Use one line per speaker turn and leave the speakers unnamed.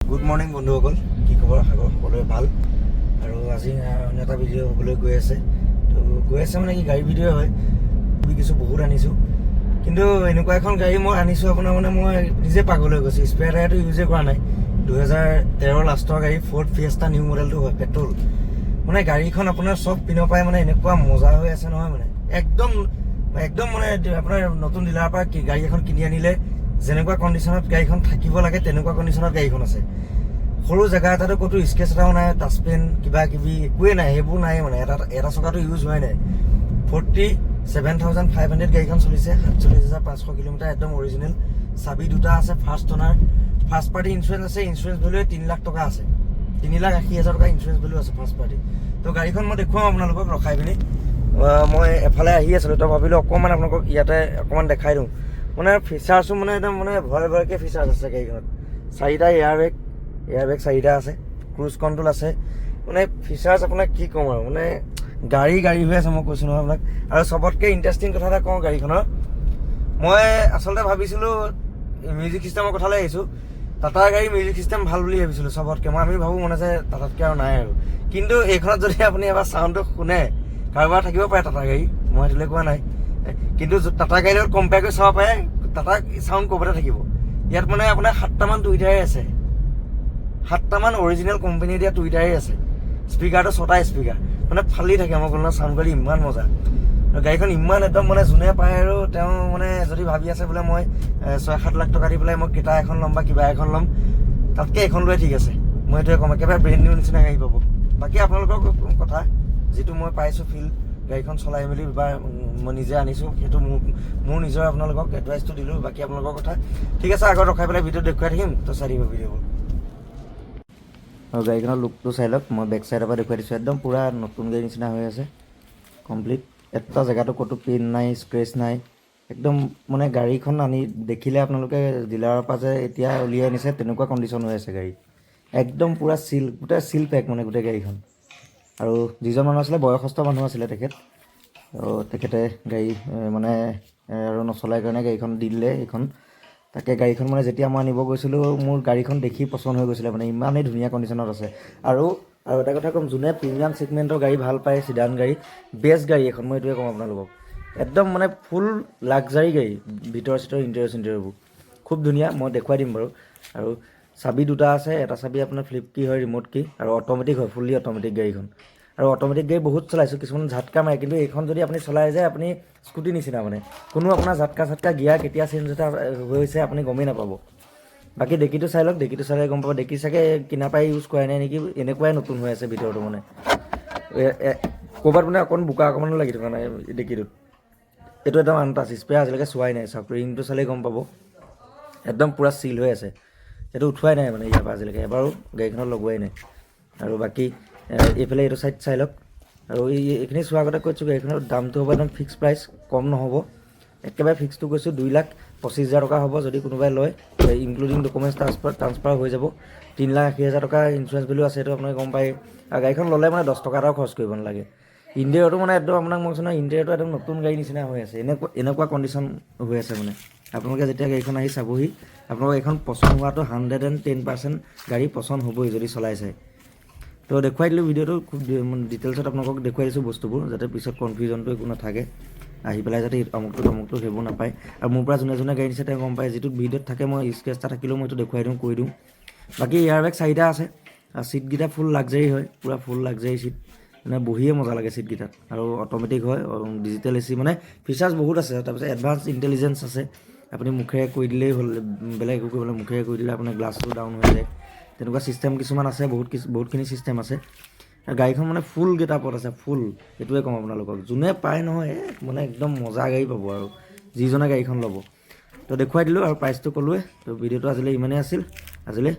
Good morning বন্ধুসকল, কি খবৰ? আশা কৰোঁ সকলোৰে ভাল। আৰু আজি অন্য এটা ভিডিঅ' হ'বলৈ গৈ আছে মানে কি গাড়ী ভিডিঅ' হয়। কিছু বহুত আনিছোঁ, কিন্তু এনেকুৱা এখন গাড়ী মই আনিছোঁ আপোনাৰ মানে মই নিজে পাগল হৈ গৈছোঁ। স্পেয়াৰ টায়াৰটো ইউজে কৰা নাই। 2013 লাষ্টৰ গাড়ী ফ'ৰ্ড ফিয়েষ্টা নিউ মডেলটো হয়, পেট্ৰল। মানে গাড়ীখন আপোনাৰ চব পিনৰ পৰাই মানে এনেকুৱা মজা হৈ আছে নহয়, মানে একদম মানে আপোনাৰ নতুন ডিলাৰৰ পৰা গাড়ী এখন কিনি আনিলে যেনেকুৱা কণ্ডিশ্যনত গাড়ীখন থাকিব লাগে তেনেকুৱা কণ্ডিশ্যনত গাড়ীখন আছে। সৰু জেগা এটাতো ক'তো স্কেচ এটাও নাই, টাচপেন কিবা কিবি একোৱেই নাই, সেইবোৰ নাই। মানে এটা চকাটো ইউজ হোৱাই নাই। 47,500 গাড়ীখন চলিছে, 47,500 কিলোমিটাৰ, একদম অৰিজিনেল। চাবি দুটা আছে, ফাৰ্ষ্ট অনাৰ, ফাৰ্ষ্ট পাৰ্টি ইঞ্চুৰেঞ্চ আছে। ইঞ্চুৰেঞ্চ ভেলুৱে 3 লাখ টকা আছে, 3,80,000 টকা ইঞ্চুৰেঞ্চ ভেলু আছে ফাৰ্ষ্ট পাৰ্টি। তো গাড়ীখন মই দেখুৱাম আপোনালোকক ৰখাই পিনি। মই এফালে আহি আছিলোঁ, তো ভাবিলোঁ অকণমান আপোনালোকক ইয়াতে অকণমান দেখাই দিওঁ। মানে ফিচাৰ্ছো মানে একদম মানে ভয়কৈ ফিচাৰ্ছ আছে গাড়ীখনত। 4টা এয়াৰবেগ 4টা আছে, ক্ৰুজ কণ্ট্ৰল আছে। মানে ফিচাৰ্ছ আপোনাক কি ক'ম আৰু, মানে গাড়ী হৈ আছে, মই কৈছোঁ নহয় আপোনাক। আৰু চবতকৈ ইণ্টাৰেষ্টিং কথা এটা কওঁ গাড়ীখনৰ, মই আচলতে ভাবিছিলোঁ মিউজিক চিষ্টেমৰ কথালৈ আহিছোঁ। টাটাৰ গাড়ী মিউজিক চিষ্টেম ভাল বুলি ভাবিছিলোঁ চবতকৈ। আমি ভাবোঁ মানে যে টাটাতকৈ আৰু নাই আৰু, কিন্তু এইখনত যদি আপুনি এবাৰ চাউণ্ডটো শুনে, কাৰোবাৰ থাকিব পাৰে টাটা গাড়ী, মই সেইটোলৈ কোৱা নাই, কিন্তু টাটা গাড়ীৰ লগত কম্পেয়াৰ কৰি চাব পাৰে টাটা চাউণ্ড ক'ৰবাতে থাকিব। ইয়াত মানে আপোনাৰ 7টামান টুইটাৰেই আছে, 7টামান অৰিজিনেল কোম্পানী দিয়া টুইটাৰেই আছে। স্পীকাৰটো 6টা স্পীকাৰ, মানে ফালি থাকে। মই ক'লো চাউণ্ড কোৱালিটি ইমান মজা, আৰু গাড়ীখন ইমান একদম মানে যোনে পায় আৰু তেওঁ মানে যদি ভাবি আছে বোলে মই 6-7 লাখ টকা দি পেলাই মই ক্ৰেটা এখন ল'ম বা কিবা এখন ল'ম, তাতকৈ এখন লোৱাই ঠিক আছে। মই এইটোৱে ক'ম, একেবাৰে ব্ৰেণ্ড নিউ নিচিনা গাড়ী পাব। বাকী আপোনালোকৰ কথা, যিটো মই পাইছোঁ ফিল গাড়ীখন চলাই মেলি বা মই নিজে আনিছোঁ, সেইটো মোৰ নিজৰ আপোনালোকক এডভাইচটো দিলোঁ। বাকী আপোনালোকৰ কথা ঠিক আছে, আগত ৰখাই পেলাই ভিডিঅ'ত দেখুৱাই থাকিম, তো চাই দিব ভিডিঅ'বোৰ। আৰু গাড়ীখনৰ লুকটো চাই লওক, মই বেক চাইডৰ পৰা দেখুৱাই দিছোঁ। একদম পূৰা নতুন গাড়ীৰ নিচিনা হৈ আছে, কমপ্লিট। এটা জেগাতো ক'তো পেইন নাই, স্ক্ৰেচ নাই, একদম মানে গাড়ীখন আনি দেখিলে আপোনালোকে ডিলাৰৰ পৰা যে এতিয়া উলিয়াই আনিছে তেনেকুৱা কণ্ডিশ্যন হৈ আছে গাড়ী। একদম পূৰা গোটেই চিল পেক মানে গোটেই গাড়ীখন। আৰু যিজন মানুহ আছিলে বয়সস্থ মানুহ আছিলে তেখেত, আৰু তেখেতে গাড়ী মানে আৰু নচলাই কাৰণে গাড়ীখন দি দিলে এইখন। তাকে গাড়ীখন মানে যেতিয়া মই আনিব গৈছিলোঁ, মোৰ গাড়ীখন দেখি পচন্দ হৈ গৈছিলে, মানে ইমানেই ধুনীয়া কণ্ডিশ্যনত আছে। আৰু এটা কথা ক'ম, যোনে প্ৰিমিয়াম ছেগমেণ্টৰ গাড়ী ভাল পায়, চিডান গাড়ী, বেষ্ট গাড়ী এখন, মই এইটোৱে ক'ম আপোনালোকক। একদম মানে ফুল লাক্সাৰী গাড়ী, ভিতৰ ইণ্টেৰিয়ৰবোৰ খুব ধুনীয়া, মই দেখুৱাই দিম বাৰু। আৰু চাবি দুটা আছে, এটা চাবি আপোনাৰ ফ্লিপ কি হয়, ৰিম'ট কি, আৰু অট'মেটিক হয়, ফুল্লি অট'মেটিক গাড়ীখন। আৰু অট'মেটিক গাড়ী বহুত চলাইছোঁ, কিছুমান ঝাটকা মাৰে, কিন্তু এইখন যদি আপুনি চলাই যায় আপুনি স্কুটি নিচিনা, মানে কোনো আপোনাৰ ঝাটকা গিয়াৰ কেতিয়া চেঞ্জ হৈছে আপুনি গমেই নাপাব। বাকী ডেকিটো চাই লওক, ডেকিটো চালে গম পাব। ডেকি চাগে কিনা পাই ইউজ কৰাই নাই নেকি, এনেকুৱাই নতুন হৈ আছে ভিতৰটো। মানে ক'ৰবাত মানে অকণ বোকা অকণমানো লাগি থকা নাই ডেকিটোত। এইটো একদম আনটাচ, স্পেয়াৰ আজিলৈকে চোৱাই নাই। চাওক ৰিংটো চালেই গম পাব, একদম পূৰা চিল হৈ আছে। এইটো উঠোৱাই নাই মানে ইয়াৰ পৰা আজিলৈকে, এবাৰো গাড়ীখনত লগোৱাই নাই। আৰু বাকী এইফালে এইটো চাইড চাই লওক। আৰু এইখিনি চোৱাৰ আগতে কৈছোঁ, গাড়ীখনৰ দামটো হ'ব একদম ফিক্স প্ৰাইচ, কম নহ'ব। একেবাৰে ফিক্সটো কৈছোঁ, 2,25,000 টকা হ'ব যদি কোনোবাই লয়, ইনক্লুডিং ডকুমেণ্টছ ট্ৰান্সফাৰ হৈ যাব। 3,80,000 টকা ইঞ্চুৰেঞ্চ ভেলু আছে, সেইটো আপোনালোকে গম পায়। আৰু গাড়ীখন ল'লে মানে 10 টকা এটাও খৰচ কৰিব নালাগে। ইণ্টেৰিয়ৰটো মানে একদম আপোনাক মই কৈছোঁ নহয়, ইণ্টেৰিয়ৰটো একদম নতুন গাড়ী নিচিনা হৈ আছে, এনেকুৱা কণ্ডিশ্যন হৈ আছে। মানে আপোনালোকে যেতিয়া গাড়ীখন আহি চাবহি, আপোনালোকৰ এইখন পচন্দ হোৱাটো 110% গাড়ী পচন্দ হ'বই যদি চলাই চায়। তো দেখুৱাই দিলোঁ ভিডিঅ'টো, খুব ডিটেইলছত আপোনালোকক দেখুৱাই দিছোঁ বস্তুবোৰ, যাতে পিছত কনফিউজনটো একো নাথাকে, আহি পেলাই যাতে অমুকটো সেইবোৰ নাপায়। আৰু মোৰ পৰা যোনে গাড়ী দিছে তেওঁ গম পায়, যিটো ভিডিঅ'ত থাকে মই স্কেচ এটা থাকিলেও মই এইটো দেখুৱাই দিওঁ, কৈ দিওঁ। বাকী এয়াৰবেগ 4টা আছে, আৰু ছিটকেইটা ফুল লাক্সাৰী হয়, পূৰা ফুল লাক্সাৰী ছিট, মানে বহিয়ে মজা লাগে ছিটকেইটাত। আৰু অট'মেটিক হয়, ডিজিটেল এচি, মানে ফিচাৰ্ছ বহুত আছে। তাৰপিছত এডভান্স ইণ্টেলিজেঞ্চ আছে, আপুনি মুখেৰে কৈ দিলেই হ'ল, বেলেগ একো কৰিবলৈ মুখেৰে কৈ দিলে আপোনাৰ গ্লাছটো ডাউন হৈ যায়, তেনেকুৱা ছিষ্টেম কিছুমান আছে, বহুতখিনি ছিষ্টেম আছে। গাড়ীখন মানে ফুল গেটআপত আছে, ফুল। সেইটোৱে ক'ম আপোনালোকক, যোনে পায় নহয় মানে একদম মজা গাড়ী পাব আৰু যিজনে গাড়ীখন ল'ব। তো দেখুৱাই দিলোঁ আৰু প্ৰাইচটো ক'লোৱে। তো ভিডিঅ'টো আজিলৈ ইমানেই আছিল, আজিলৈ